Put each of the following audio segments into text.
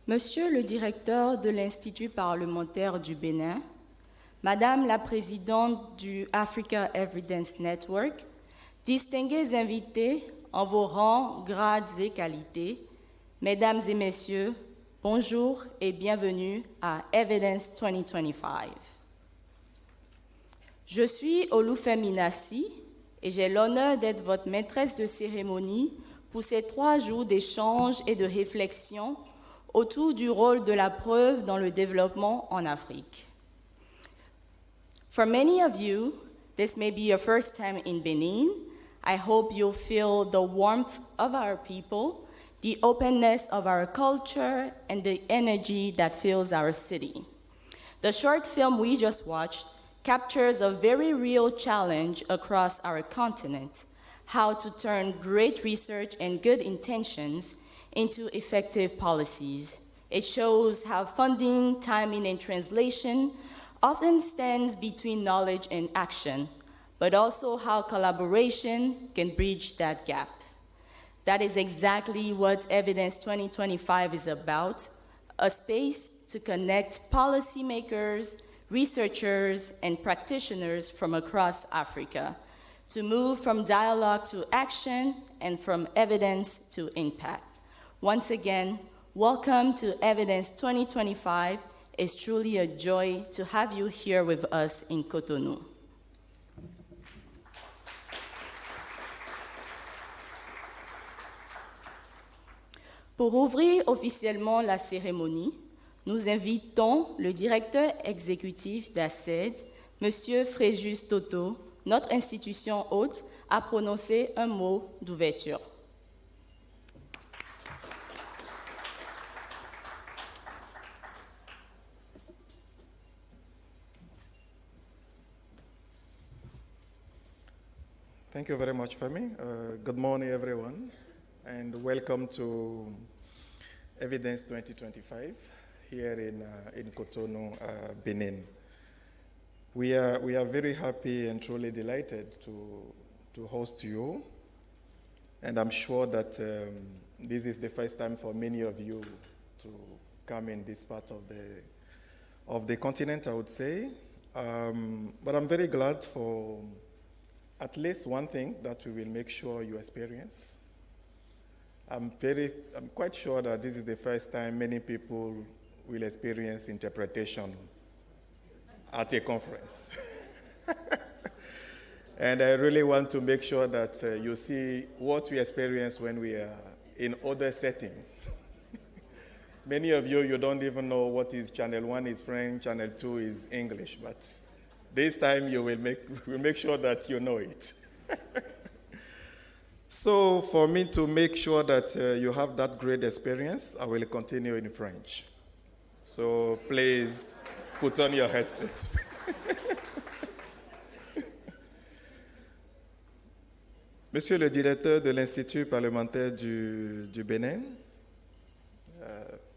Monsieur le directeur de l'Institut parlementaire du Bénin, Madame la présidente du Africa Evidence Network, distingués invités en vos rangs, grades et qualités, Mesdames et Messieurs, bonjour et bienvenue à Evidence 2025. Je suis Fèmi Nassi et j'ai l'honneur d'être votre maîtresse de cérémonie pour ces 3 jours d'échange et de réflexion autour du rôle de la preuve dans le développement en Afrique. For many of you, this may be your first time in Benin. I hope you'll feel the warmth of our people, the openness of our culture, and the energy that fills our city. The short film we just watched captures a very real challenge across our continent: how to turn great research and good intentions into effective policies. It shows how funding, timing, and translation often stands between knowledge and action, but also how collaboration can bridge that gap. That is exactly what Evidence 2025 is about: a space to connect policymakers, researchers, and practitioners from across Africa, to move from dialogue to action and from evidence to impact. Once again, welcome to Evidence 2025. It's truly a joy to have you here with us in Cotonou. Pour ouvrir officiellement la cérémonie, nous invitons le directeur exécutif d'ACED, M. Frejus Thoto, notre institution hôte, à prononcer un mot d'ouverture. Thank you very much, Fèmi. Good morning, everyone, and welcome to Evidence 2025 here in Cotonou, Benin. We are very happy and truly delighted to host you, and I'm sure that this is the first time for many of you to come in this part of the continent, I would say. But I'm very glad for at least one thing that we will make sure you experience. I'm quite sure that this is the first time many people will experience interpretation at a conference. And I really want to make sure that you see what we experience when we are in other settings. Many of you don't even know what is Channel 1 is French, Channel 2 is English, but this time we'll make sure that you know it. So for me to make sure that you have that great experience, I will continue in French. So please put on your headset. Monsieur le directeur de l'Institut parlementaire du Bénin,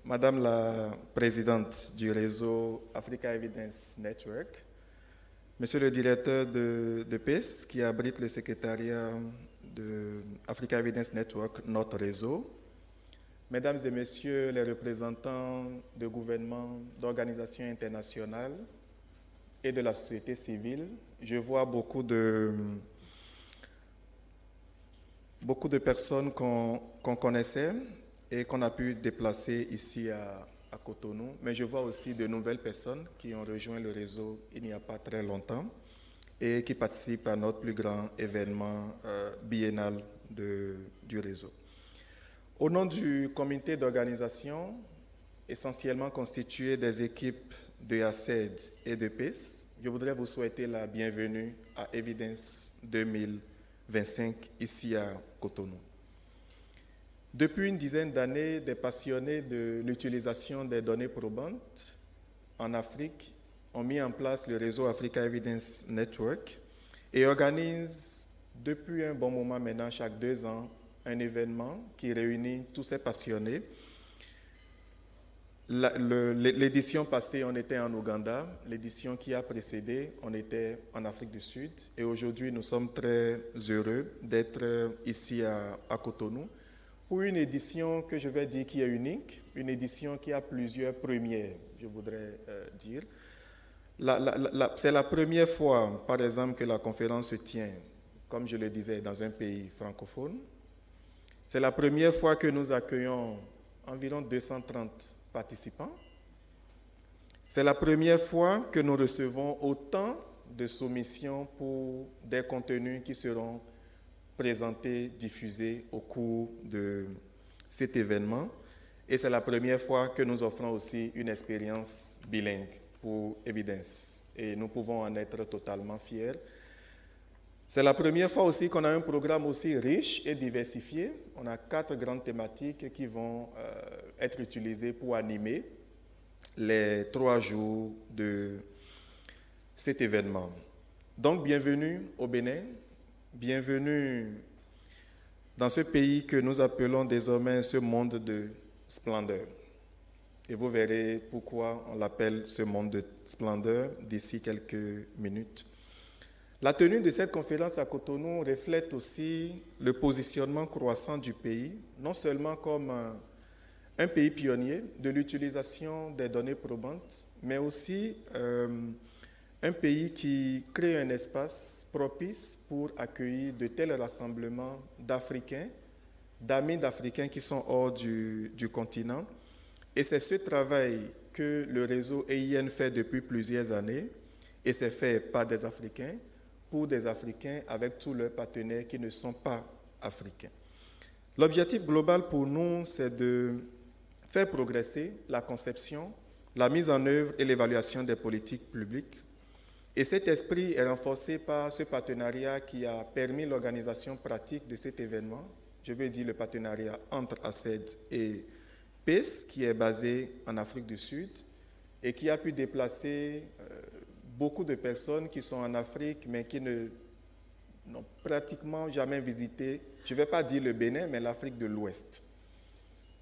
Madame la présidente du réseau Africa Evidence Network, Monsieur le directeur de PES, qui abrite le secrétariat de Africa Evidence Network, notre réseau, Mesdames et Messieurs les représentants de gouvernements, d'organisations internationales et de la société civile, je vois beaucoup de personnes qu'on connaissait et qu'on a pu déplacer ici à Cotonou, mais je vois aussi de nouvelles personnes qui ont rejoint le réseau il n'y a pas très longtemps et qui participent à notre plus grand événement biennal du réseau. Au nom du comité d'organisation, essentiellement constitué des équipes de ACED et de PES, je voudrais vous souhaiter la bienvenue à Evidence 2025 ici à Cotonou. Depuis une dizaine d'années, des passionnés de l'utilisation des données probantes en Afrique ont mis en place le réseau Africa Evidence Network et organisent depuis un bon moment maintenant, chaque 2 ans, un événement qui réunit tous ces passionnés. L'édition passée, on était en Ouganda. L'édition qui a précédé, on était en Afrique du Sud. Et aujourd'hui, nous sommes très heureux d'être ici à Cotonou pour une édition que je vais dire qui est unique, une édition qui a plusieurs premières, je voudrais dire. C'est la première fois, par exemple, que la conférence se tient, comme je le disais, dans un pays francophone. C'est la première fois que nous accueillons environ 230 participants. C'est la première fois que nous recevons autant de soumissions pour des contenus qui seront présentés, diffusés au cours de cet événement. Et c'est la première fois que nous offrons aussi une expérience bilingue pour Evidence. Et nous pouvons en être totalement fiers. C'est la première fois aussi qu'on a un programme aussi riche et diversifié. On a 4 grandes thématiques qui vont être utilisées pour animer les 3 jours de cet événement. Donc, bienvenue au Bénin, bienvenue dans ce pays que nous appelons désormais ce monde de splendeur. Et vous verrez pourquoi on l'appelle ce monde de splendeur d'ici quelques minutes. La tenue de cette conférence à Cotonou reflète aussi le positionnement croissant du pays, non seulement comme un pays pionnier de l'utilisation des données probantes, mais aussi un pays qui crée un espace propice pour accueillir de tels rassemblements d'Africains, d'amis d'Africains qui sont hors du continent. Et c'est ce travail que le réseau EIN fait depuis plusieurs années, et c'est fait par des Africains, pour des Africains avec tous leurs partenaires qui ne sont pas africains. L'objectif global pour nous, c'est de faire progresser la conception, la mise en œuvre et l'évaluation des politiques publiques. Et cet esprit est renforcé par ce partenariat qui a permis l'organisation pratique de cet événement. Je veux dire le partenariat entre ACED et PES, qui est basé en Afrique du Sud et qui a pu déplacer beaucoup de personnes qui sont en Afrique, mais qui n'ont pratiquement jamais visité, je ne vais pas dire le Bénin, mais l'Afrique de l'Ouest.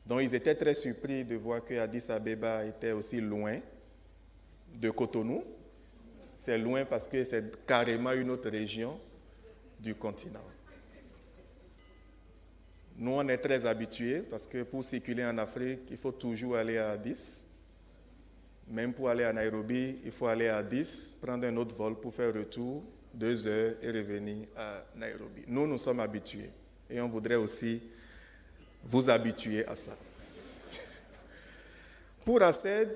Donc, ils étaient très surpris de voir que Addis Abeba était aussi loin de Cotonou. C'est loin parce que c'est carrément une autre région du continent. Nous, on est très habitués parce que pour circuler en Afrique, il faut toujours aller à Addis. Même pour aller à Nairobi, il faut aller à Addis, prendre un autre vol pour faire retour, 2 heures et revenir à Nairobi. Nous sommes habitués et on voudrait aussi vous habituer à ça. Pour ACED,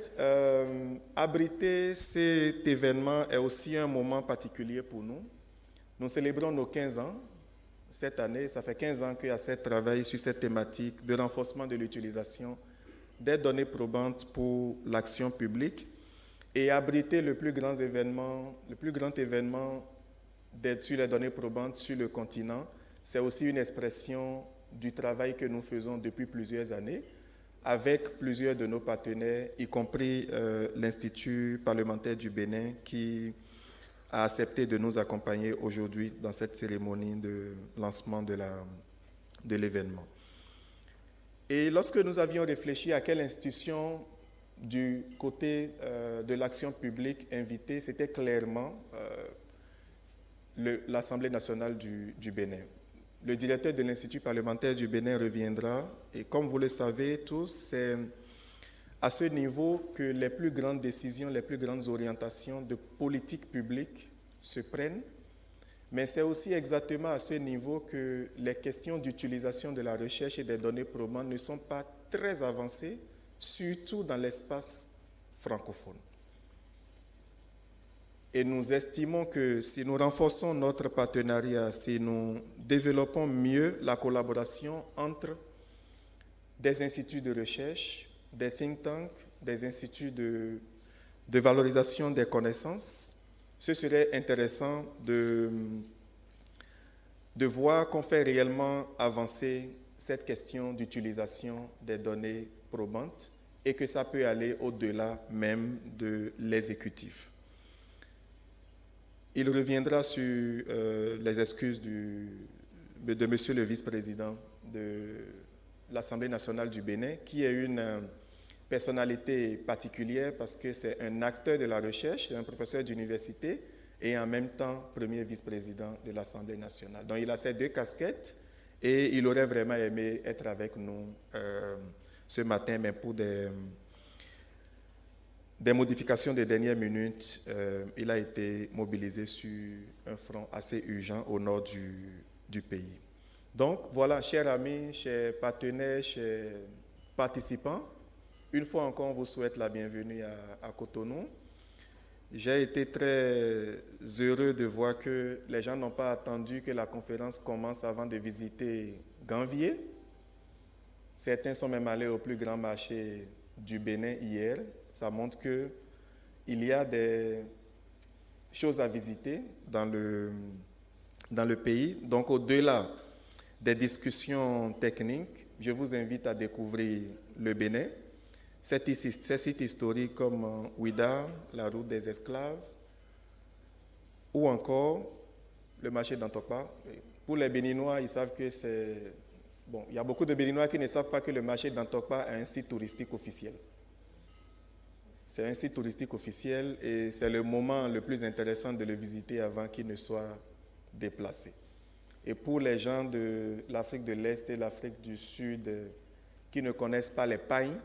abriter cet événement est aussi un moment particulier pour nous. Nous célébrons nos 15 ans. Cette année, ça fait 15 ans que ACED travaille sur cette thématique de renforcement de l'utilisation des données probantes pour l'action publique et abriter le plus grand événement sur les données probantes sur le continent. C'est aussi une expression du travail que nous faisons depuis plusieurs années avec plusieurs de nos partenaires, y compris l'Institut parlementaire du Bénin qui a accepté de nous accompagner aujourd'hui dans cette cérémonie de lancement de l'événement. Et lorsque nous avions réfléchi à quelle institution du côté de l'action publique inviter, c'était clairement l'Assemblée nationale du Bénin. Le directeur de l'Institut parlementaire du Bénin reviendra, et comme vous le savez tous, c'est à ce niveau que les plus grandes décisions, les plus grandes orientations de politique publique se prennent, mais c'est aussi exactement à ce niveau que les questions d'utilisation de la recherche et des données probantes ne sont pas très avancées, surtout dans l'espace francophone. Et nous estimons que si nous renforçons notre partenariat, si nous développons mieux la collaboration entre des instituts de recherche, des think tanks, des instituts de valorisation des connaissances, ce serait intéressant de voir qu'on fait réellement avancer cette question d'utilisation des données probantes et que ça peut aller au-delà même de l'exécutif. Il reviendra sur les excuses de monsieur le vice-président de l'Assemblée nationale du Bénin, qui est une personnalité particulière parce que c'est un acteur de la recherche, un professeur d'université et en même temps premier vice-président de l'Assemblée nationale. Donc il a ces 2 casquettes Et il aurait vraiment aimé être avec nous ce matin, mais pour des modifications de dernière minute, il a été mobilisé sur un front assez urgent au nord du pays. Donc voilà, chers amis, chers partenaires, chers participants, une fois encore, on vous souhaite la bienvenue à Cotonou. J'ai été très heureux de voir que les gens n'ont pas attendu que la conférence commence avant de visiter Ganvier. Certains sont même allés au plus grand marché du Bénin hier. Ça montre qu'il y a des choses à visiter dans le pays. Donc, au-delà des discussions techniques, je vous invite à découvrir le Bénin, ces sites historiques comme Ouida, la route des esclaves, ou encore le marché d'Antokpa. Pour les Béninois, ils savent que c'est... Bon, il y a beaucoup de Béninois qui ne savent pas que le marché d'Antokpa est un site touristique officiel. C'est un site touristique officiel et c'est le moment le plus intéressant de le visiter avant qu'il ne soit déplacé. Et pour les gens de l'Afrique de l'Est et l'Afrique du Sud qui ne connaissent pas les pailles,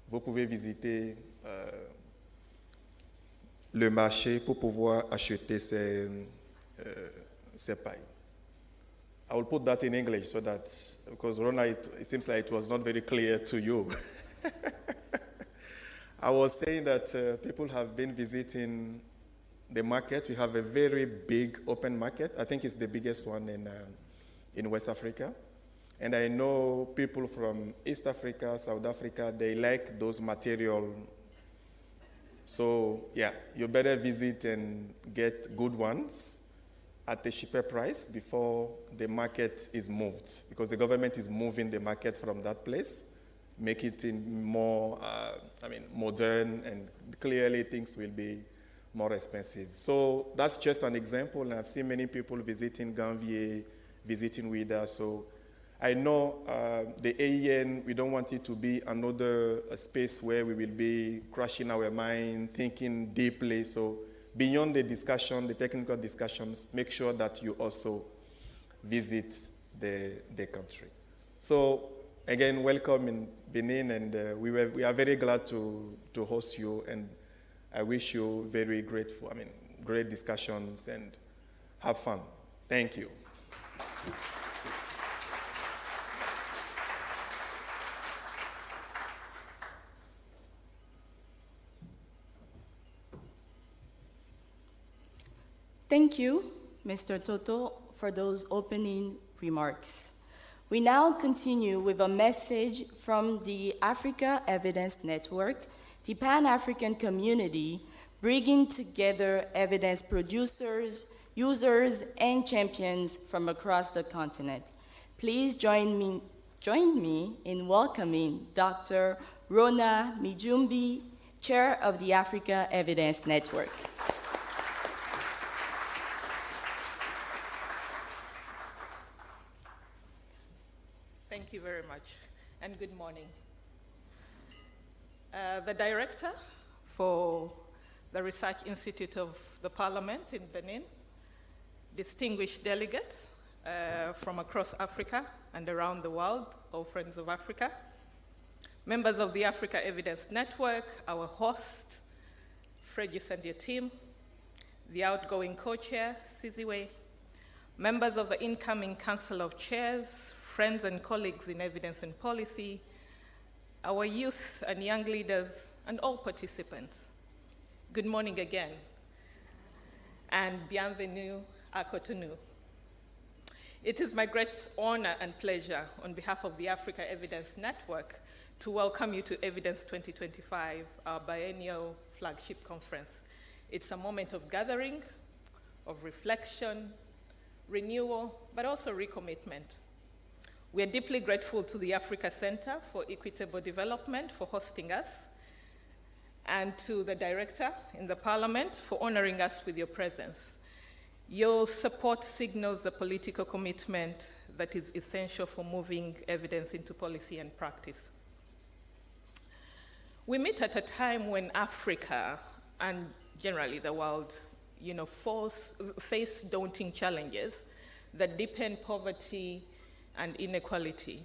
vous pouvez visiter le marché pour pouvoir acheter ces pailles. I will put that in English so that, because Rhona, it seems like it was not very clear to you. I was saying that people have been visiting the market. We have a very big open market. I think it's the biggest one in West Africa. And I know people from East Africa, South Africa, they like those material. So yeah, you better visit and get good ones at a cheaper price before the market is moved, because the government is moving the market from that place, make it in more, modern, and clearly things will be more expensive. So that's just an example, and I've seen many people visiting Ganvier, visiting Ouida. So I know the AEN, we don't want it to be another space where we will be crushing our mind, thinking deeply. So beyond the discussion, the technical discussions, make sure that you also visit the country. So again, welcome in Benin, and we are very glad to host you, and I wish you very great discussions, and have fun. Thank you. Thank you, Mr. Thoto, for those opening remarks. We now continue with a message from the Africa Evidence Network, the Pan-African community, bringing together evidence producers, users, and champions from across the continent. Please join me in welcoming Dr. Rhona Mijumbi, Chair of the Africa Evidence Network. Thank you very much, and good morning. The director for the Research Institute of the Parliament in Benin, distinguished delegates from across Africa and around the world, all friends of Africa, members of the Africa Evidence Network, our host, Frejus and your team, the outgoing co-chair, Siziwe, members of the incoming Council of Chairs, friends and colleagues in evidence and policy, our youth and young leaders, and all participants. Good morning again, and bienvenue à Cotonou. It is my great honor and pleasure on behalf of the Africa Evidence Network to welcome you to Evidence 2025, our biennial flagship conference. It's a moment of gathering, of reflection, renewal, but also recommitment. We are deeply grateful to the Africa Center for Equitable Development for hosting us, and to the director in the Parliament for honoring us with your presence. Your support signals the political commitment that is essential for moving evidence into policy and practice. We meet at a time when Africa, and generally the world, face daunting challenges that deepen poverty and inequality.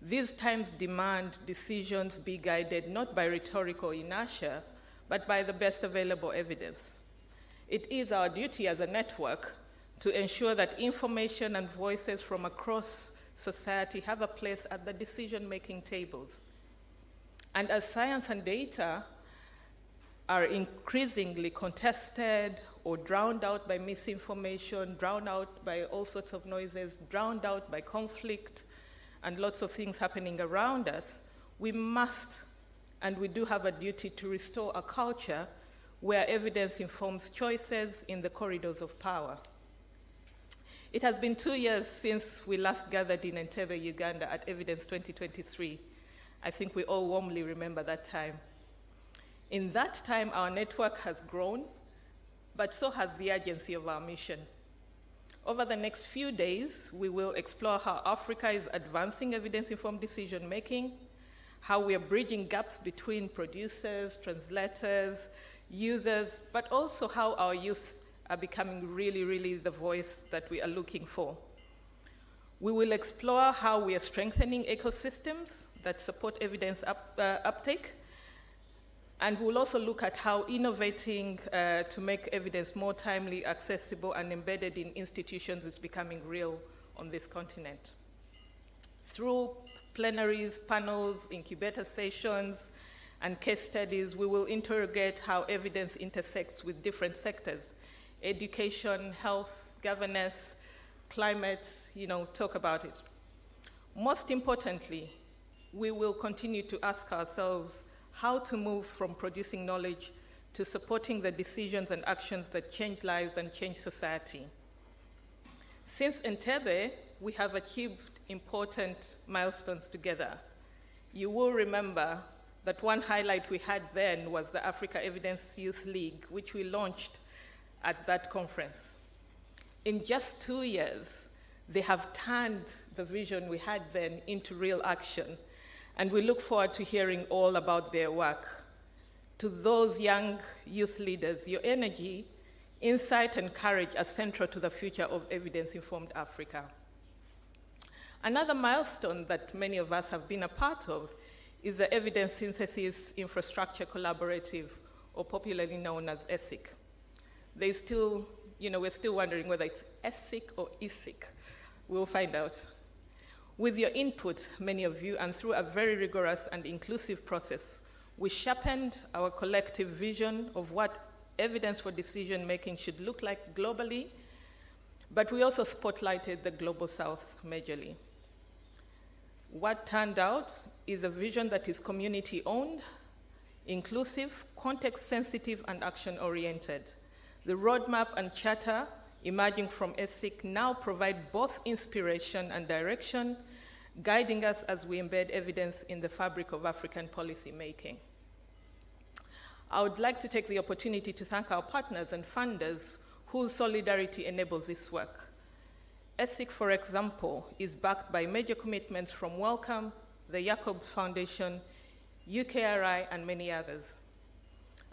These times demand decisions be guided not by rhetoric or inertia, but by the best available evidence. It is our duty as a network to ensure that information and voices from across society have a place at the decision-making tables. And as science and data are increasingly contested or drowned out by misinformation, drowned out by all sorts of noises, drowned out by conflict, and lots of things happening around us, we must, and we do have a duty to restore a culture where evidence informs choices in the corridors of power. It has been 2 years since we last gathered in Entebbe, Uganda at Evidence 2023. I think we all warmly remember that time. In that time, our network has grown, but so has the urgency of our mission. Over the next few days, we will explore how Africa is advancing evidence-informed decision-making, how we are bridging gaps between producers, translators, users, but also how our youth are becoming really the voice that we are looking for. We will explore how we are strengthening ecosystems that support evidence uptake, and we'll also look at how innovating to make evidence more timely, accessible, and embedded in institutions is becoming real on this continent. Through plenaries, panels, incubator sessions, and case studies, we will interrogate how evidence intersects with different sectors: education, health, governance, climate, talk about it. Most importantly, we will continue to ask ourselves how to move from producing knowledge to supporting the decisions and actions that change lives and change society. Since Entebbe, we have achieved important milestones together. You will remember that one highlight we had then was the Africa Evidence Youth League, which we launched at that conference. In just 2 years, they have turned the vision we had then into real action, and we look forward to hearing all about their work. To those young youth leaders, your energy, insight, and courage are central to the future of evidence-informed Africa. Another milestone that many of us have been a part of is the Evidence Synthesis Infrastructure Collaborative, or popularly known as ESIC. We're still wondering whether it's ESIC or ISIC. We'll find out. With your input, many of you, and through a very rigorous and inclusive process, we sharpened our collective vision of what evidence for decision-making should look like globally, but we also spotlighted the Global South majorly. What turned out is a vision that is community-owned, inclusive, context-sensitive, and action-oriented. The roadmap and charter emerging from ESIC now provide both inspiration and direction, guiding us as we embed evidence in the fabric of African policy making. I would like to take the opportunity to thank our partners and funders whose solidarity enables this work. ESIC, for example, is backed by major commitments from Wellcome, the Jacobs Foundation, UKRI, and many others.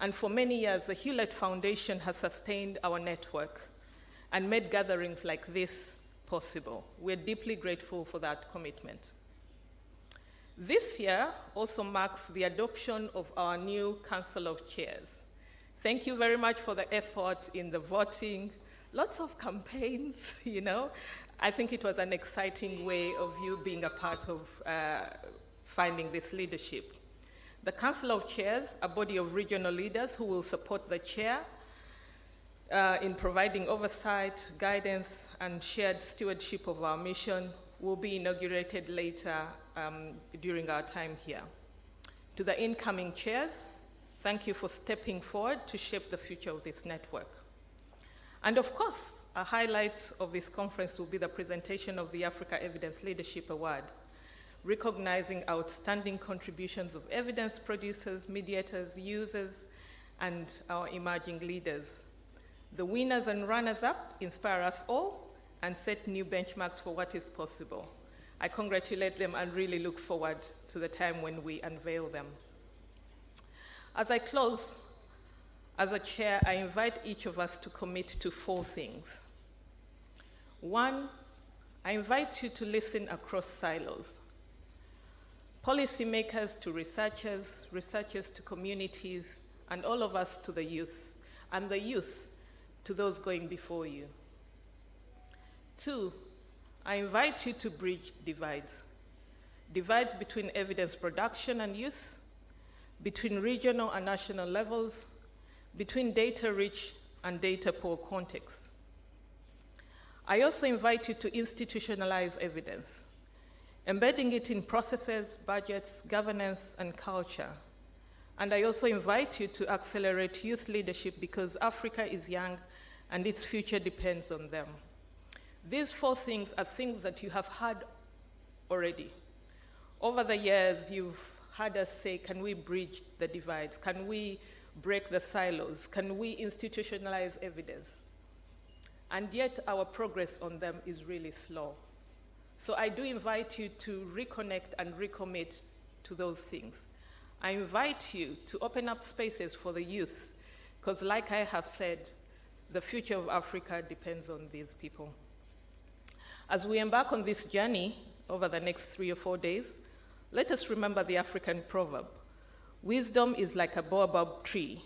And for many years, the Hewlett Foundation has sustained our network and made gatherings like this possible. We're deeply grateful for that commitment. This year also marks the adoption of our new Council of Chairs. Thank you very much for the effort in the voting. Lots of campaigns, I think it was an exciting way of you being a part of finding this leadership. The Council of Chairs, a body of regional leaders who will support the chair in providing oversight, guidance, and shared stewardship of our mission, will be inaugurated later during our time here. To the incoming chairs, thank you for stepping forward to shape the future of this network. And of course, a highlight of this conference will be the presentation of the Africa Evidence Leadership Award, recognizing outstanding contributions of evidence producers, mediators, users, and our emerging leaders. The winners and runners-up inspire us all and set new benchmarks for what is possible. I congratulate them and really look forward to the time when we unveil them. As I close, as a chair, I invite each of us to commit to 4 things. One, I invite you to listen across silos. Policymakers to researchers, researchers to communities, and all of us to the youth, and the youth to those going before you. Two, I invite you to bridge divides. Divides between evidence production and use, between regional and national levels, between data-rich and data-poor contexts. I also invite you to institutionalize evidence, embedding it in processes, budgets, governance, and culture. And I also invite you to accelerate youth leadership because Africa is young and its future depends on them. These four things are things that you have heard already. Over the years, you've heard us say, can we bridge the divides? Can we break the silos? Can we institutionalize evidence? And yet our progress on them is really slow. So I do invite you to reconnect and recommit to those things. I invite you to open up spaces for the youth, because like I have said, the future of Africa depends on these people. As we embark on this journey over the next 3 or 4 days, let us remember the African proverb, wisdom is like a baobab tree.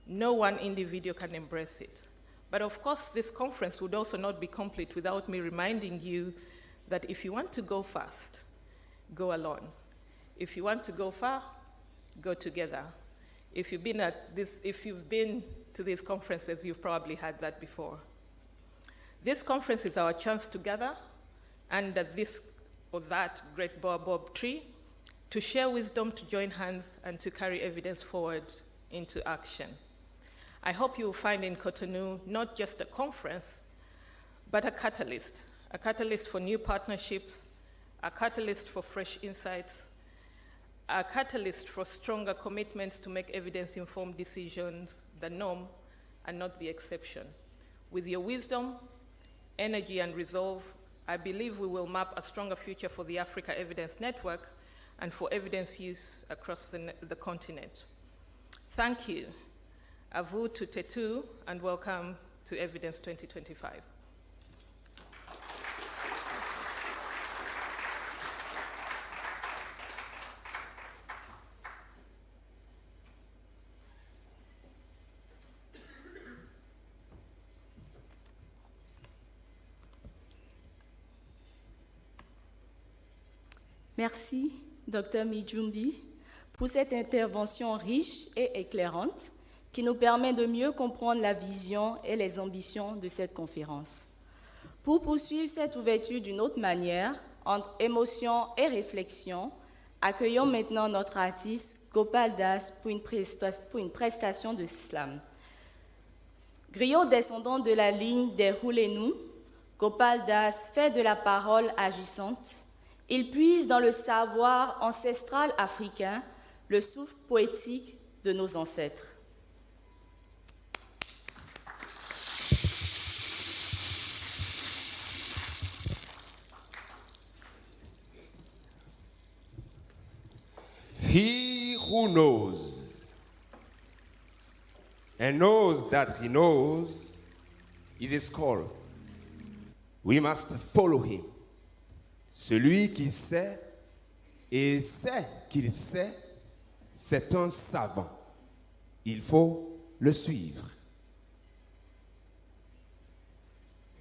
No one individual can embrace it. But of course, this conference would also not be complete without me reminding you that if you want to go fast, go alone. If you want to go far, go together. If you've been to these conferences, you've probably had that before. This conference is our chance to gather under this or that great baobab tree to share wisdom, to join hands, and to carry evidence forward into action. I hope you will find in Cotonou not just a conference, but a catalyst for new partnerships, a catalyst for fresh insights, a catalyst for stronger commitments to make evidence-informed decisions the norm and not the exception. With your wisdom, energy, and resolve, I believe we will map a stronger future for the Africa Evidence Network and for evidence use across the continent. Thank you. Avu to Tetu, and welcome to Evidence 2025. Merci, Dr Mijumbi, pour cette intervention riche et éclairante qui nous permet de mieux comprendre la vision et les ambitions de cette conférence. Pour poursuivre cette ouverture d'une autre manière, entre émotion et réflexion, accueillons maintenant notre artiste Gopal Das pour une prestation de slam. Griot descendant de la ligne des Roulenou, Gopal Das fait de la parole agissante. Il puise dans le savoir ancestral africain le souffle poétique de nos ancêtres. He who knows and knows that he knows is a scholar. We must follow him. Celui qui sait et sait qu'il sait, c'est un savant. Il faut le suivre.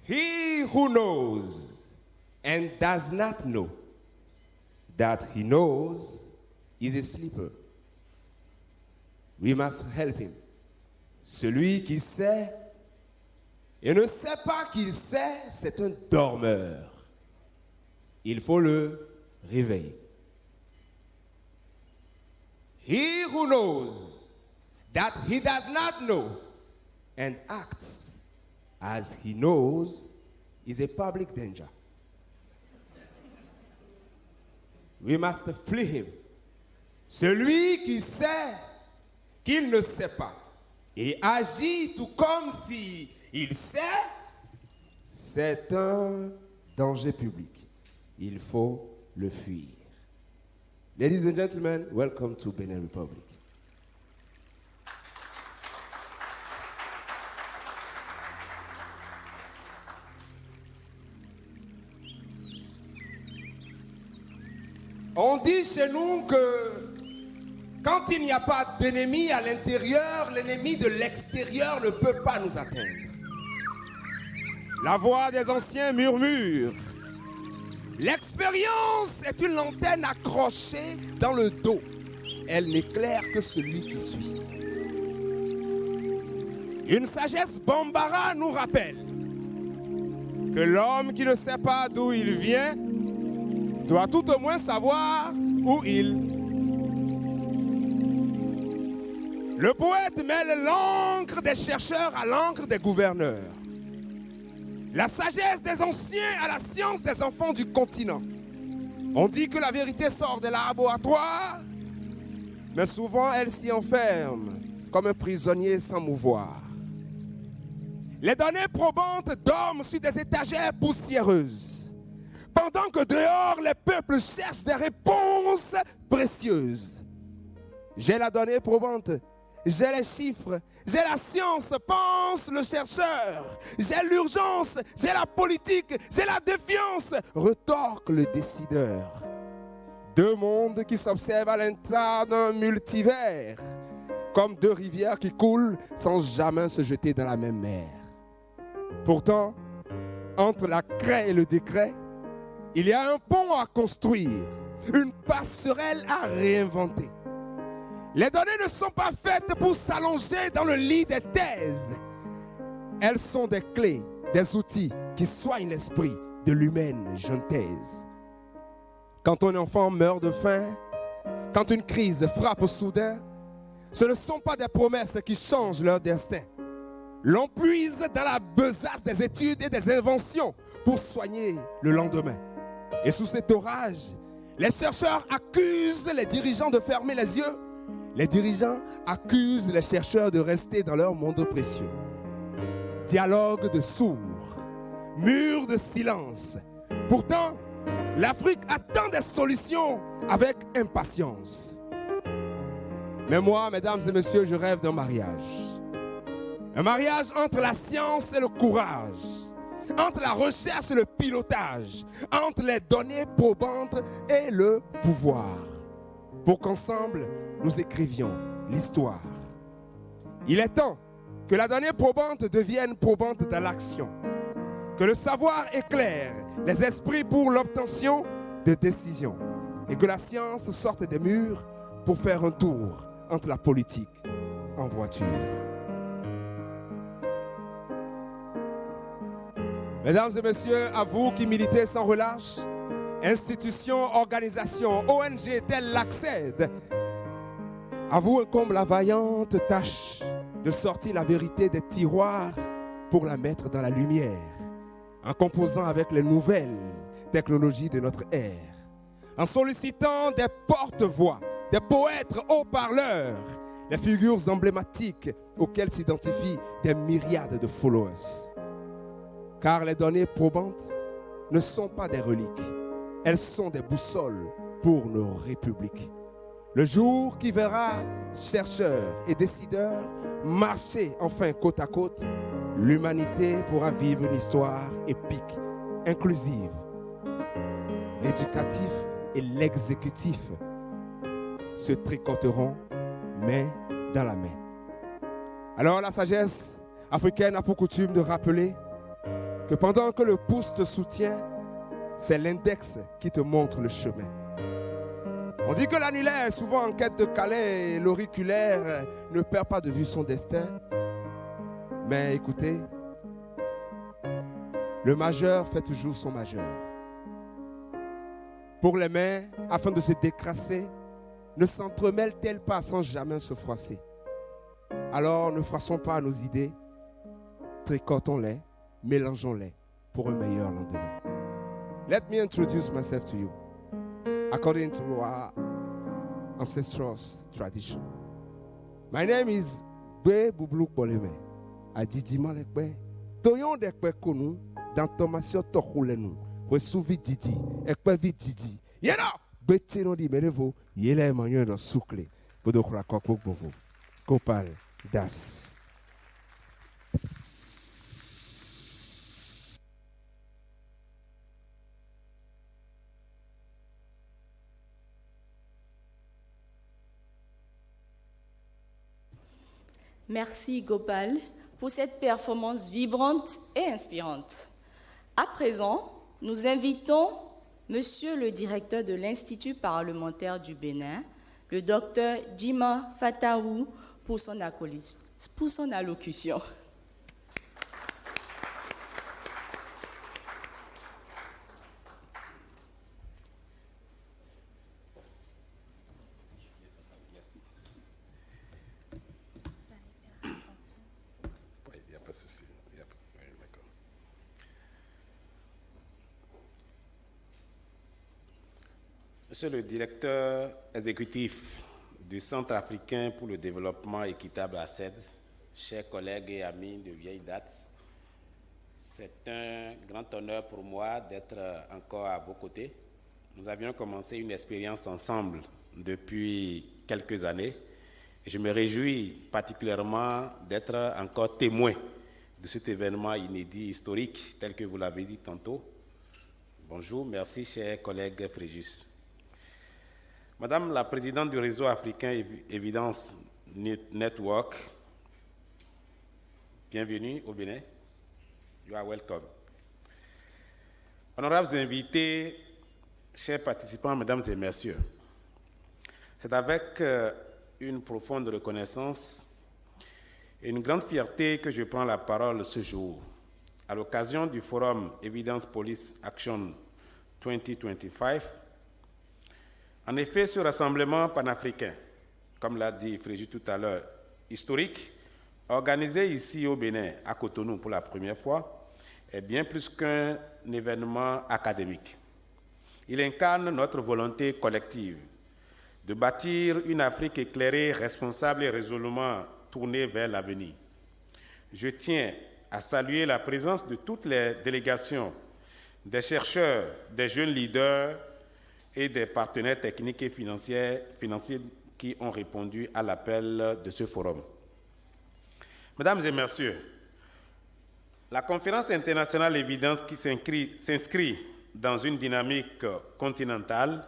He who knows and does not know that he knows is a sleeper. We must help him. Celui qui sait et ne sait pas qu'il sait, c'est un dormeur. Il faut le réveiller. He who knows that he does not know and acts as he knows is a public danger. We must flee him. Celui qui sait qu'il ne sait pas et agit tout comme si il sait, c'est un danger public. Il faut le fuir. Ladies and gentlemen, welcome to Benin Republic. On dit chez nous que quand il n'y a pas d'ennemi à l'intérieur, l'ennemi de l'extérieur ne peut pas nous atteindre. La voix des anciens murmure. L'expérience est une lanterne accrochée dans le dos. Elle n'éclaire que celui qui suit. Une sagesse bambara nous rappelle que l'homme qui ne sait pas d'où il vient doit tout au moins savoir où il. Le poète mêle l'encre des chercheurs à l'encre des gouverneurs. La sagesse des anciens à la science des enfants du continent. On dit que la vérité sort des laboratoires, mais souvent elle s'y enferme comme un prisonnier sans mouvoir. Les données probantes dorment sur des étagères poussiéreuses, pendant que dehors les peuples cherchent des réponses précieuses. J'ai la donnée probante, j'ai les chiffres, j'ai la science, pense le chercheur. J'ai l'urgence, j'ai la politique, j'ai la défiance, retorque le décideur. Deux mondes qui s'observent à l'intérieur d'un multivers, comme deux rivières qui coulent sans jamais se jeter dans la même mer. Pourtant, entre la craie et le décret, il y a un pont à construire, une passerelle à réinventer. Les données ne sont pas faites pour s'allonger dans le lit des thèses. Elles sont des clés, des outils qui soignent l'esprit de l'humaine genthèse. Quand un enfant meurt de faim, quand une crise frappe soudain, ce ne sont pas des promesses qui changent leur destin. L'on puise dans la besace des études et des inventions pour soigner le lendemain. Et sous cet orage, les chercheurs accusent les dirigeants de fermer les yeux. Les dirigeants accusent les chercheurs de rester dans leur monde précieux. Dialogue de sourds, mur de silence. Pourtant, l'Afrique attend des solutions avec impatience. Mais moi, mesdames et messieurs, je rêve d'un mariage. Un mariage entre la science et le courage, entre la recherche et le pilotage, entre les données probantes et le pouvoir, pour qu'ensemble, nous écrivions l'histoire. Il est temps que la donnée probante devienne probante dans l'action, que le savoir éclaire les esprits pour l'obtention de décisions et que la science sorte des murs pour faire un tour entre la politique en voiture. Mesdames et messieurs, à vous qui militez sans relâche, institutions, organisations, ONG telles l'ACCED, à vous incombe la vaillante tâche de sortir la vérité des tiroirs pour la mettre dans la lumière, en composant avec les nouvelles technologies de notre ère, en sollicitant des porte-voix, des poètes haut-parleurs, les figures emblématiques auxquelles s'identifient des myriades de followers. Car les données probantes ne sont pas des reliques, elles sont des boussoles pour nos républiques. Le jour qui verra chercheurs et décideurs marcher enfin côte à côte, l'humanité pourra vivre une histoire épique, inclusive. L'éducatif et l'exécutif se tricoteront main dans la main. Alors la sagesse africaine a pour coutume de rappeler que pendant que le pouce te soutient, c'est l'index qui te montre le chemin. On dit que l'annulaire est souvent en quête de Calais et l'auriculaire ne perd pas de vue son destin. Mais écoutez, le majeur fait toujours son majeur. Pour les mains, afin de se décrasser, ne s'entremêlent-elles pas sans jamais se froisser? Alors ne froissons pas nos idées, tricotons-les, mélangeons-les pour un meilleur lendemain. Let me introduce myself to you according to our ancestral tradition. My name is Be Boublou Boleme. Adidima lekbe. Toyon dekbe konu dans tomasio tokulenu. We souvi didi. Ekbe vi didi. Yena bete no di menevo. Yele manyo no sukle. Bodo kura kokok bovo. Kopal das. Merci Gopal pour cette performance vibrante et inspirante. À présent, nous invitons Monsieur le directeur de l'Institut parlementaire du Bénin, le docteur Djima Fataou, pour son allocution. Monsieur le directeur exécutif du Centre africain pour le développement équitable à SED, chers collègues et amis de vieille date, c'est un grand honneur pour moi d'être encore à vos côtés. Nous avions commencé une expérience ensemble depuis quelques années et je me réjouis particulièrement d'être encore témoin de cet événement inédit, historique, tel que vous l'avez dit tantôt. Bonjour, merci chers collègues Frejus. Madame la présidente du réseau africain Evidence Network, bienvenue au Bénin. You are welcome. Honorables invités, chers participants, mesdames et messieurs, c'est avec une profonde reconnaissance et une grande fierté que je prends la parole ce jour, à l'occasion du forum Evidence Police Action 2025. En effet, ce rassemblement panafricain, comme l'a dit Frejus tout à l'heure, historique, organisé ici au Bénin, à Cotonou pour la première fois, est bien plus qu'un événement académique. Il incarne notre volonté collective de bâtir une Afrique éclairée, responsable et résolument tournée vers l'avenir. Je tiens à saluer la présence de toutes les délégations, des chercheurs, des jeunes leaders et des partenaires techniques et financiers qui ont répondu à l'appel de ce forum. Mesdames et messieurs, la conférence internationale Évidence qui s'inscrit dans une dynamique continentale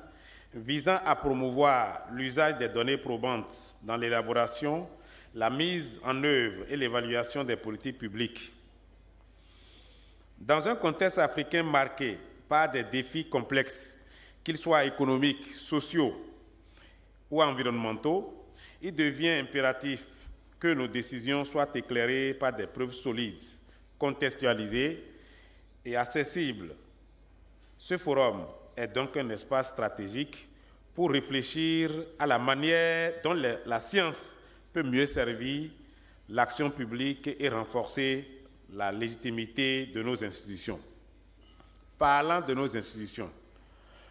visant à promouvoir l'usage des données probantes dans l'élaboration, la mise en œuvre et l'évaluation des politiques publiques. Dans un contexte africain marqué par des défis complexes, qu'ils soient économiques, sociaux ou environnementaux, il devient impératif que nos décisions soient éclairées par des preuves solides, contextualisées et accessibles. Ce forum est donc un espace stratégique pour réfléchir à la manière dont la science peut mieux servir l'action publique et renforcer la légitimité de nos institutions. Parlant de nos institutions,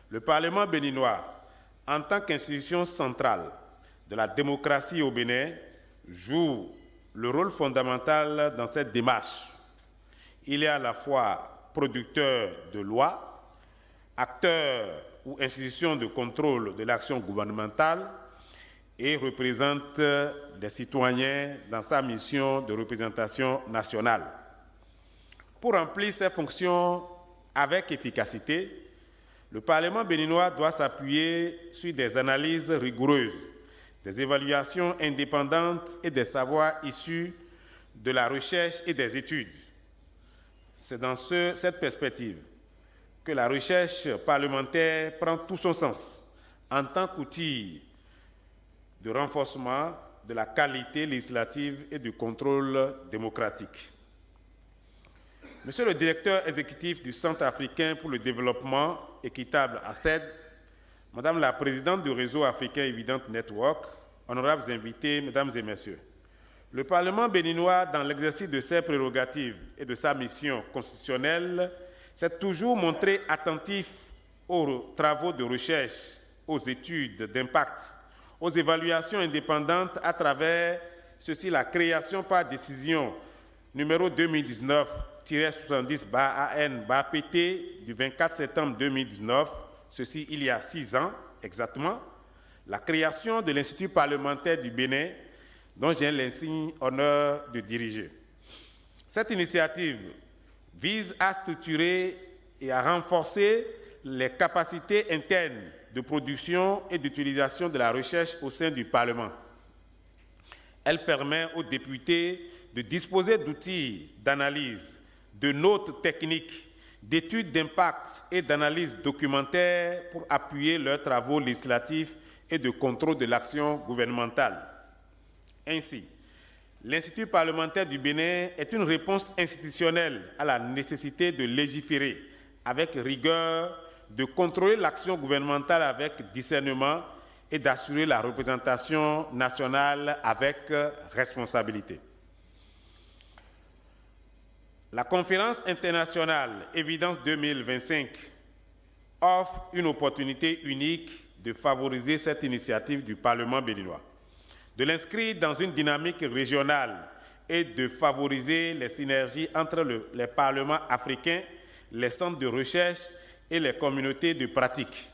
le Parlement béninois, en tant qu'institution centrale de la démocratie au Bénin, joue le rôle fondamental dans cette démarche. Il est à la fois producteur de lois, acteur ou institution de contrôle de l'action gouvernementale et représente les citoyens dans sa mission de représentation nationale. Pour remplir ses fonctions avec efficacité, le Parlement béninois doit s'appuyer sur des analyses rigoureuses, des évaluations indépendantes et des savoirs issus de la recherche et des études. C'est dans cette perspective que la recherche parlementaire prend tout son sens en tant qu'outil de renforcement de la qualité législative et du contrôle démocratique. Monsieur le directeur exécutif du Centre africain pour le développement équitable à SED, Madame la présidente du réseau africain Evidence Network, honorables invités, mesdames et messieurs, le Parlement béninois, dans l'exercice de ses prérogatives et de sa mission constitutionnelle, s'est toujours montré attentif aux travaux de recherche, aux études d'impact, aux évaluations indépendantes à travers la création par décision numéro 2019-70/AN/PT du 24 septembre 2019, ceci il y a 6 ans exactement, la création de l'Institut parlementaire du Bénin, dont j'ai l'insigne honneur de diriger. Cette initiative vise à structurer et à renforcer les capacités internes de production et d'utilisation de la recherche au sein du Parlement. Elle permet aux députés de disposer d'outils d'analyse, de notes techniques, d'études d'impact et d'analyse documentaire pour appuyer leurs travaux législatifs et de contrôle de l'action gouvernementale. Ainsi, l'Institut parlementaire du Bénin est une réponse institutionnelle à la nécessité de légiférer avec rigueur, de contrôler l'action gouvernementale avec discernement et d'assurer la représentation nationale avec responsabilité. La conférence internationale Évidence 2025 offre une opportunité unique de favoriser cette initiative du Parlement béninois, de l'inscrire dans une dynamique régionale et de favoriser les synergies entre les parlements africains, les centres de recherche et les communautés de pratique.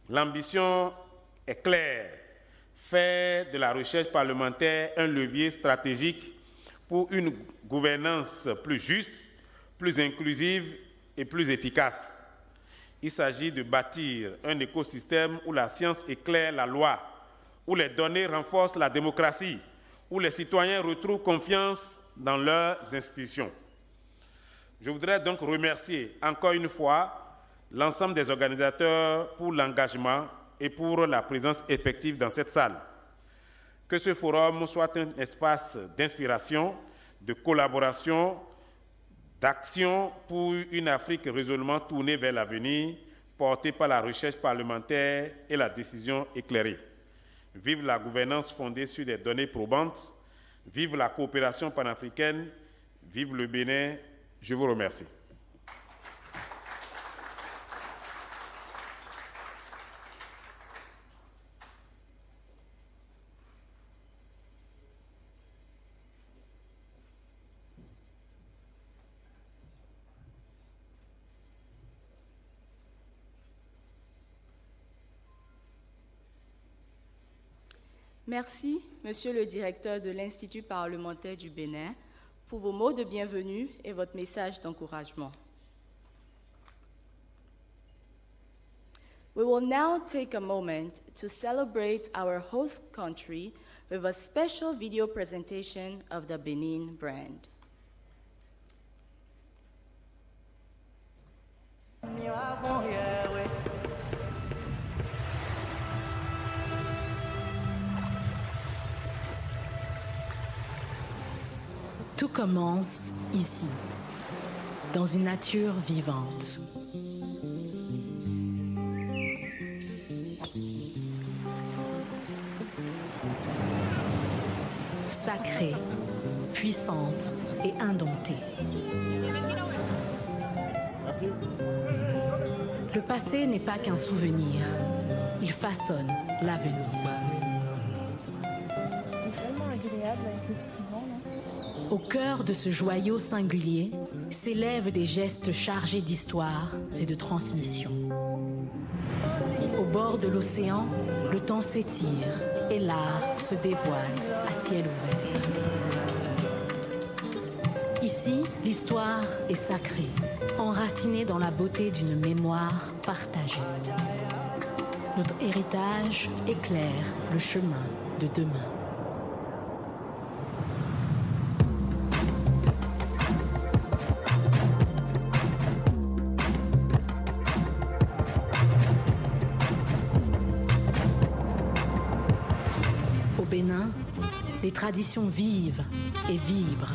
L'ambition est claire, faire de la recherche parlementaire un levier stratégique pour une gouvernance plus juste, plus inclusive et plus efficace. Il s'agit de bâtir un écosystème où la science éclaire la loi, où les données renforcent la démocratie, où les citoyens retrouvent confiance dans leurs institutions. Je voudrais donc remercier encore une fois l'ensemble des organisateurs pour l'engagement et pour la présence effective dans cette salle. Que ce forum soit un espace d'inspiration, de collaboration, d'action pour une Afrique résolument tournée vers l'avenir, portée par la recherche parlementaire et la décision éclairée. Vive la gouvernance fondée sur des données probantes, vive la coopération panafricaine, vive le Bénin. Je vous remercie. Merci, Monsieur le directeur de l'Institut parlementaire du Bénin, pour vos mots de bienvenue et votre message d'encouragement. We will now take a moment to celebrate our host country with a special video presentation of the Benin brand. Tout commence ici, dans une nature vivante. Sacrée, puissante et indomptée. Le passé n'est pas qu'un souvenir, il façonne l'avenir. Au cœur de ce joyau singulier s'élèvent des gestes chargés d'histoire et de transmission. Au bord de l'océan, le temps s'étire et l'art se dévoile à ciel ouvert. Ici, l'histoire est sacrée, enracinée dans la beauté d'une mémoire partagée. Notre héritage éclaire le chemin de demain. Bénin, les traditions vivent et vibrent.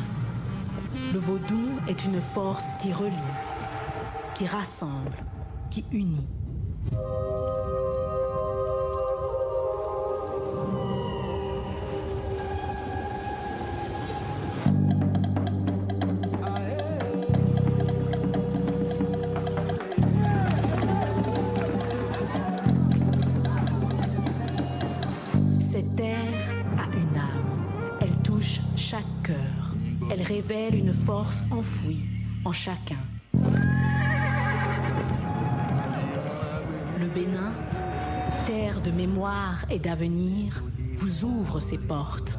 Le vaudou est une force qui relie, qui rassemble, qui unit. Elle révèle une force enfouie en chacun. Le Bénin, terre de mémoire et d'avenir, vous ouvre ses portes.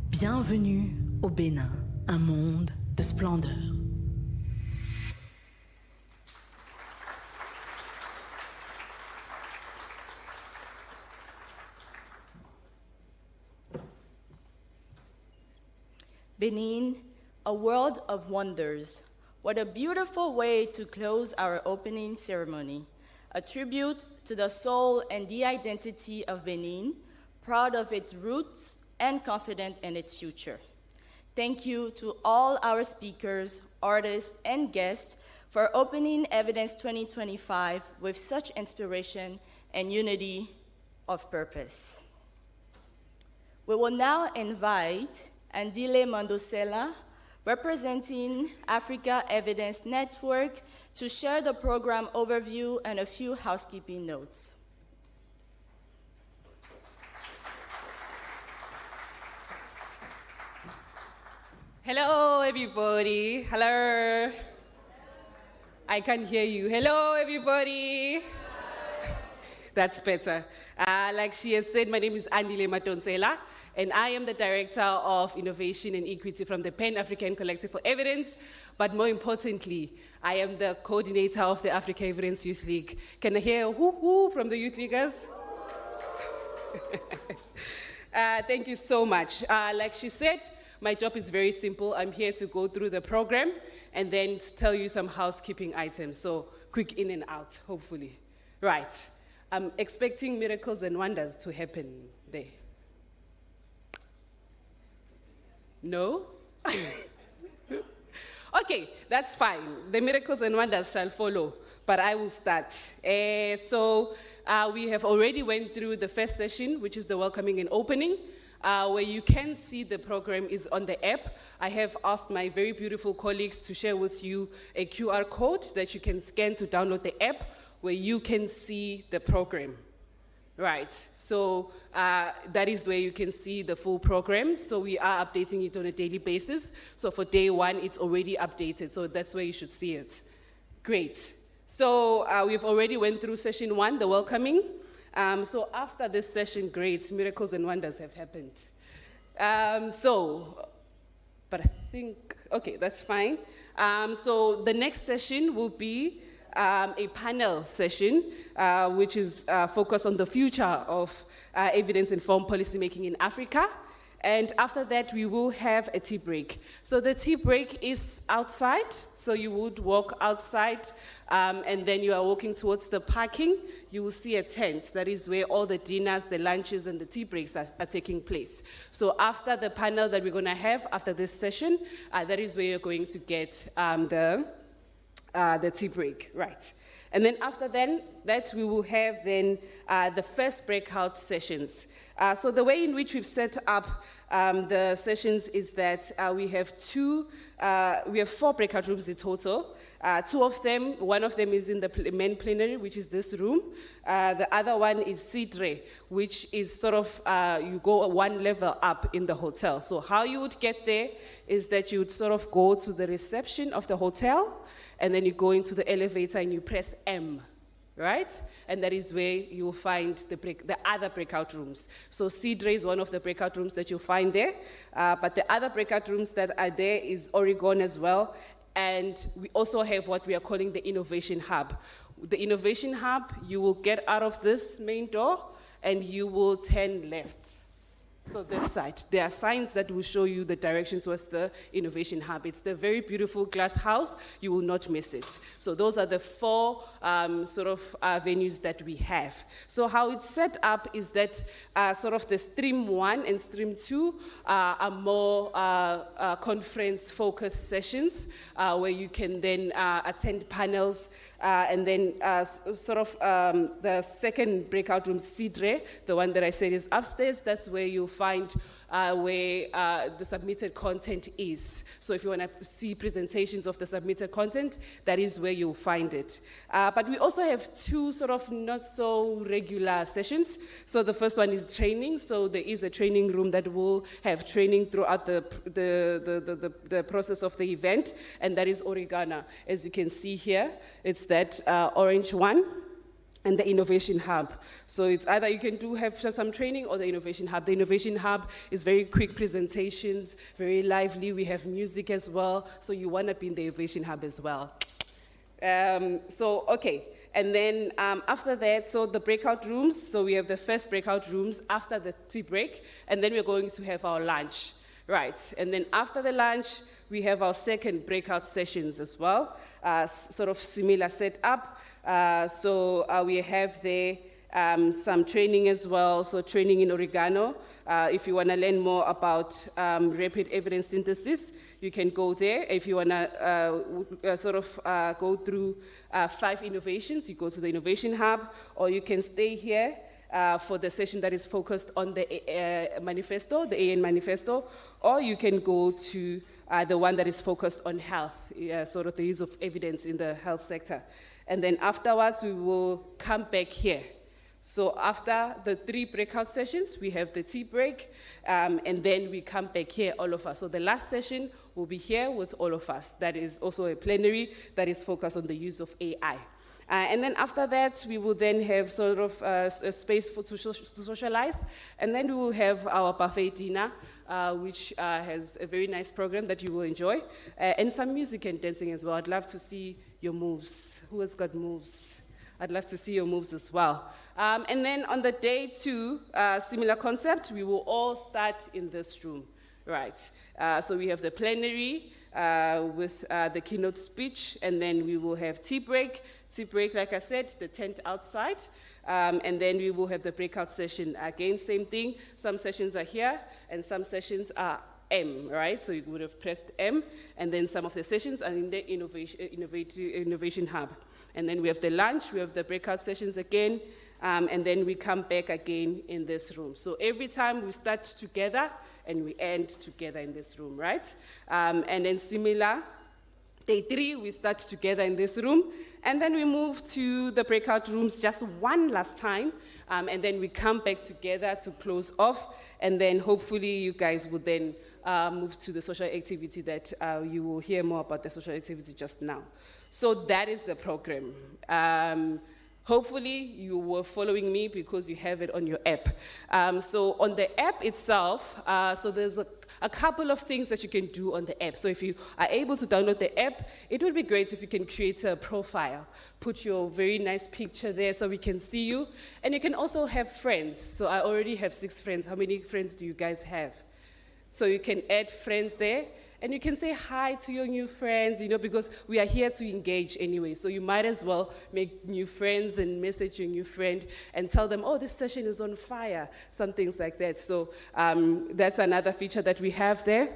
Bienvenue au Bénin, un monde de splendeur. Benin, a world of wonders. What a beautiful way to close our opening ceremony. A tribute to the soul and the identity of Benin, proud of its roots and confident in its future. Thank you to all our speakers, artists, and guests for opening Evidence 2025 with such inspiration and unity of purpose. We will now invite Andile Mandosela, representing Africa Evidence Network, to share the program overview and a few housekeeping notes. Hello, everybody. Hello. I can't hear you. Hello, everybody. That's better. Like she has said, my name is Andile Mandosela, and I am the Director of Innovation and Equity from the Pan-African Collective for Evidence, but more importantly, I am the coordinator of the Africa Evidence Youth League. Can I hear a whoo-hoo from the Youth Leaguers? Thank you so much. Like she said, my job is very simple. I'm here to go through the program and then tell you some housekeeping items. So quick in and out, hopefully. Right. I'm expecting miracles and wonders to happen there. No? Okay, that's fine. The miracles and wonders shall follow, but I will start. We have already went through the first session, which is the welcoming and opening, where you can see the program is on the app. I have asked my very beautiful colleagues to share with you a QR code that you can scan to download the app, where you can see the program. Right, so that is where you can see the full program. So we are updating it on a daily basis. So for day one, it's already updated. So that's where you should see it. Great. So we've already went through session one, the welcoming. So after this session, great, miracles and wonders have happened. But I think, okay, that's fine. So the next session will be a panel session, which is focused on the future of evidence-informed policymaking in Africa. And after that, we will have a tea break. So the tea break is outside, so you would walk outside, and then you are walking towards the parking. You will see a tent. That is where all the dinners, the lunches, and the tea breaks are taking place. So after the panel that we're going to have, after this session, that is where you're going to get the tea break, right? And then after that we will have then the first breakout sessions. So the way in which we've set up the sessions is that we have four breakout rooms in total. Two of them, one of them is in the main plenary, which is this room. The other one is Sidre, which is sort of, you go one level up in the hotel. So how you would get there is that you would sort of go to the reception of the hotel, and then you go into the elevator and you press M, right? And that is where you'll find the other breakout rooms. So Sidre is one of the breakout rooms that you'll find there, but the other breakout rooms that are there is Oregon as well, and we also have what we are calling the Innovation Hub. The Innovation Hub, you will get out of this main door and you will turn left. So this side, there are signs that will show you the direction towards the Innovation Hub. It's the very beautiful glass house. You will not miss it. So those are the four venues that we have. So how it's set up is that sort of the stream 1 and stream 2 are more conference-focused sessions where you can then attend panels. And then the second breakout room, Sidre, the one that I said is upstairs, that's where you'll find where the submitted content is. So if you want to see presentations of the submitted content, that is where you'll find it. But we also have two sort of not so regular sessions. So the first one is training. So there is a training room that will have training throughout the process of the event, and that is Oregana. As you can see here, it's that orange one. And the Innovation Hub. So it's either you can have some training or the Innovation Hub. The Innovation Hub is very quick presentations, very lively. We have music as well. So you want to be in the Innovation Hub as well. Okay. And then after that, so the breakout rooms. So we have the first breakout rooms after the tea break. And then we're going to have our lunch. Right, and then after the lunch, we have our second breakout sessions as well, sort of similar setup. We have there some training as well, so training in oregano. If you want to learn more about rapid evidence synthesis, you can go there. If you want to go through 5 innovations, you go to the Innovation Hub, or you can stay here for the session that is focused on the manifesto, the AN manifesto, or you can go to the one that is focused on health, sort of the use of evidence in the health sector. And then afterwards, we will come back here. So after the 3 breakout sessions, we have the tea break, and then we come back here, all of us. So the last session will be here with all of us. That is also a plenary that is focused on the use of AI. And then after that, we will then have sort of a space to socialize, and then we will have our buffet dinner, which has a very nice program that you will enjoy, and some music and dancing as well. I'd love to see your moves. Who has got moves? I'd love to see your moves as well. And then on the day 2, similar concept, we will all start in this room, right? So we have the plenary with the keynote speech, and then we will have tea break. Tea break, like I said, the tent outside, and then we will have the breakout session. Again, same thing. Some sessions are here, and some sessions are M, right? So you would have pressed M, and then some of the sessions are in the innovation hub. And then we have the lunch, we have the breakout sessions again, and then we come back again in this room. So every time we start together, and we end together in this room, right? And then similar, day 3, we start together in this room, and then we move to the breakout rooms just one last time, and then we come back together to close off, and then hopefully you guys will then move to the social activity that you will hear more about the social activity just now. So that is the program. Hopefully you were following me because you have it on your app. So on the app itself, so there's a couple of things that you can do on the app. So if you are able to download the app, it would be great if you can create a profile. Put your very nice picture there so we can see you. And you can also have friends. So I already have 6 friends. How many friends do you guys have? So you can add friends there. And you can say hi to your new friends, because we are here to engage anyway. So you might as well make new friends and message your new friend and tell them, oh, this session is on fire, some things like that. So that's another feature that we have there.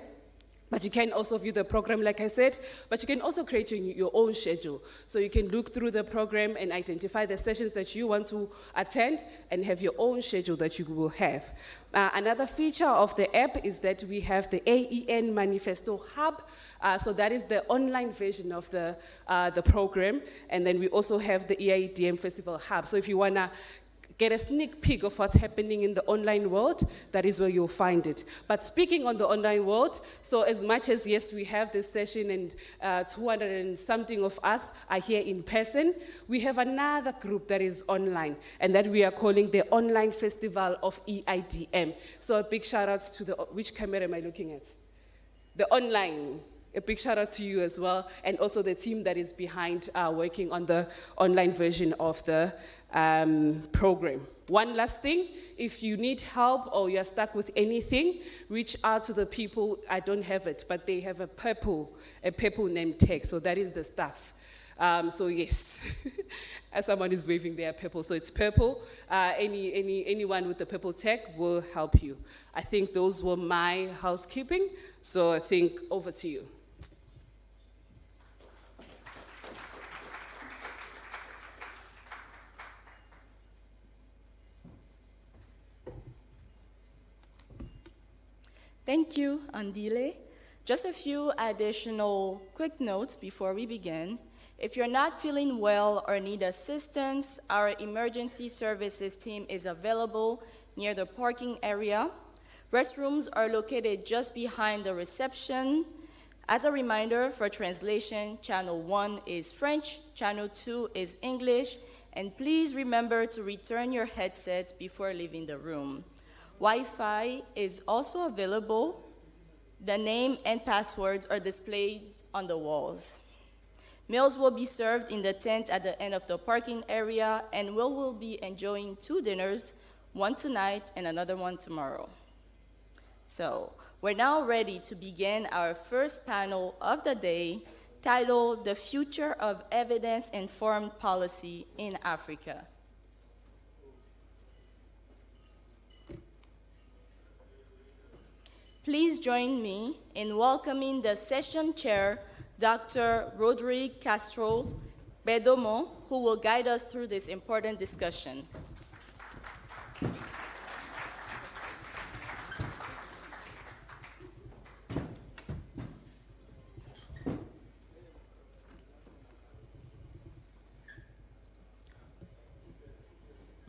But you can also view the program, like I said, but you can also create your own schedule. So you can look through the program and identify the sessions that you want to attend and have your own schedule that you will have. Another feature of the app is that we have the AEN Manifesto Hub. So that is the online version of the program. And then we also have the EIDM Festival Hub. So if you want to get a sneak peek of what's happening in the online world, that is where you'll find it. But speaking on the online world, so as much as, yes, we have this session and 200 and something of us are here in person, we have another group that is online, and that we are calling the Online Festival of EIDM. So a big shout out to which camera am I looking at? The online. A big shout out to you as well, and also the team that is behind working on the online version of the program. One last thing, if you need help or you're stuck with anything, reach out to the people. I don't have it, but they have a purple name tag, so that is the staff. So yes, as someone is waving their purple, so it's purple. Anyone with the purple tag will help you. I think those were my housekeeping, so I think over to you. Thank you, Andile. Just a few additional quick notes before we begin. If you're not feeling well or need assistance, our emergency services team is available near the parking area. Restrooms are located just behind the reception. As a reminder, for translation, channel 1 is French, channel 2 is English, and please remember to return your headsets before leaving the room. Wi-Fi is also available. The name and passwords are displayed on the walls. Meals will be served in the tent at the end of the parking area, and we will be enjoying 2 dinners, one tonight and another one tomorrow. So, We're now ready to begin our first panel of the day, titled The Future of Evidence-Informed Policy in Africa. Please join me in welcoming the session chair, Dr. Rodrigue Castro Bedomont, who will guide us through this important discussion.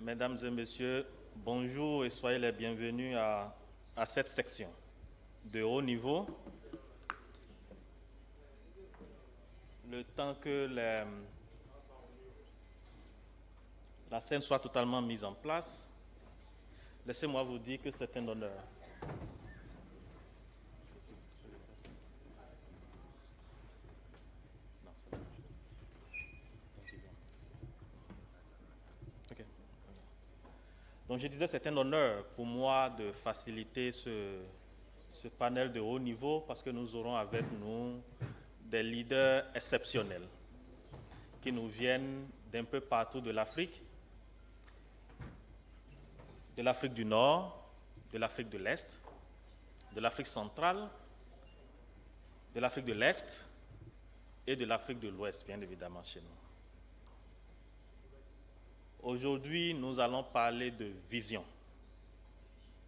Mesdames et messieurs, bonjour et soyez les bienvenus à cette section de haut niveau. Le temps que la scène soit totalement mise en place, laissez-moi vous dire que c'est un honneur. Donc je disais, c'est un honneur pour moi de faciliter ce panel de haut niveau parce que nous aurons avec nous des leaders exceptionnels qui nous viennent d'un peu partout de l'Afrique du Nord, de l'Afrique de l'Est, de l'Afrique centrale, de l'Afrique de l'Est et de l'Afrique de l'Ouest, bien évidemment, chez nous. Aujourd'hui, nous allons parler de vision.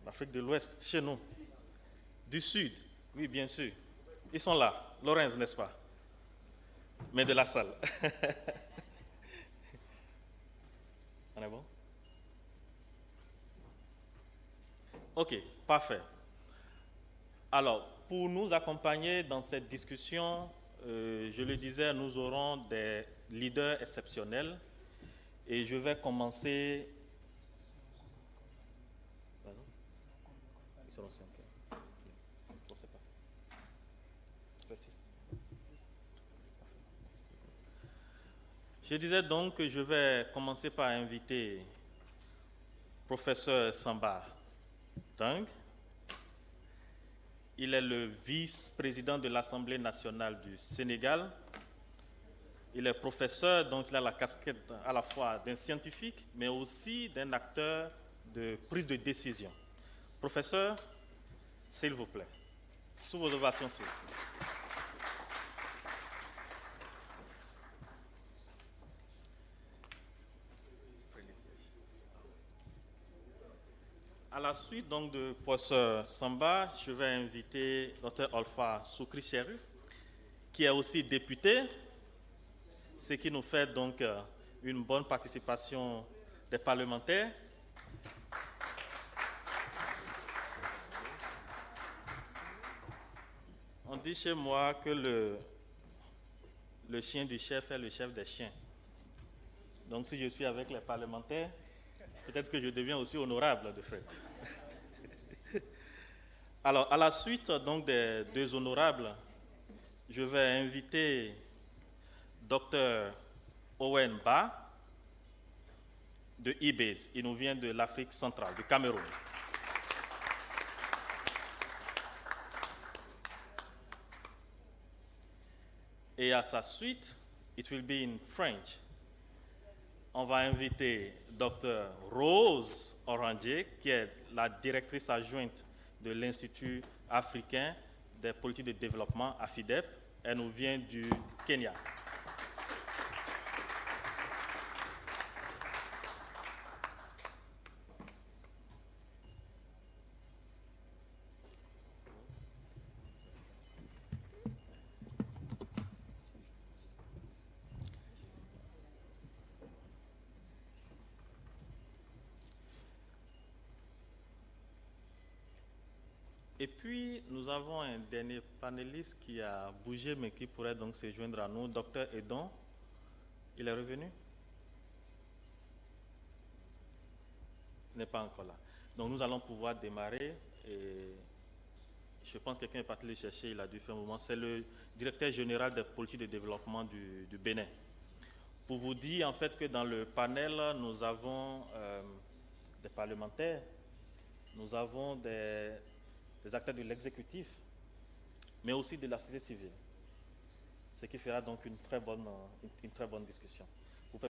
L'Afrique de l'Ouest, chez nous. Du Sud, oui, bien sûr. Ils sont là. Lorenz, n'est-ce pas? Mais de la salle. On est bon? OK, parfait. Alors, pour nous accompagner dans cette discussion, je le disais, nous aurons des leaders exceptionnels. Et je vais commencer. Pardon? Ils seront 5. Bon, c'est pas. Je disais donc que je vais commencer par inviter professeur Samba Dang. Il est le vice-président de l'Assemblée nationale du Sénégal. Il est professeur, donc il a la casquette à la fois d'un scientifique, mais aussi d'un acteur de prise de décision. Professeur, s'il vous plaît, sous vos ovations, s'il vous plaît. À la suite donc de professeur Samba, je vais inviter Dr Alpha Soukri Cherif, qui est aussi député, ce qui nous fait donc une bonne participation des parlementaires. On dit chez moi que le chien du chef est le chef des chiens. Donc si je suis avec les parlementaires, peut-être que je deviens aussi honorable de fait. Alors, à la suite donc des deux honorables, je vais inviter Dr Owen Ba de IBES. Il nous vient de l'Afrique centrale, du Cameroun. Et à sa suite, it will be in French. On va inviter Dr Rose Oranger, qui est la directrice adjointe de l'Institut africain des politiques de développement, AFIDEP. Elle nous vient du Kenya. Et puis, nous avons un dernier panéliste qui a bougé, mais qui pourrait donc se joindre à nous, Dr Edon. Il est revenu? Il n'est pas encore là. Donc, nous allons pouvoir démarrer. Et je pense que quelqu'un est parti le chercher, il a dû faire un moment. C'est le directeur général des politiques de développement du Bénin. Pour vous dire, en fait, que dans le panel, nous avons des parlementaires, nous avons des des acteurs de l'exécutif, mais aussi de la société civile. Ce qui fera donc une très bonne discussion.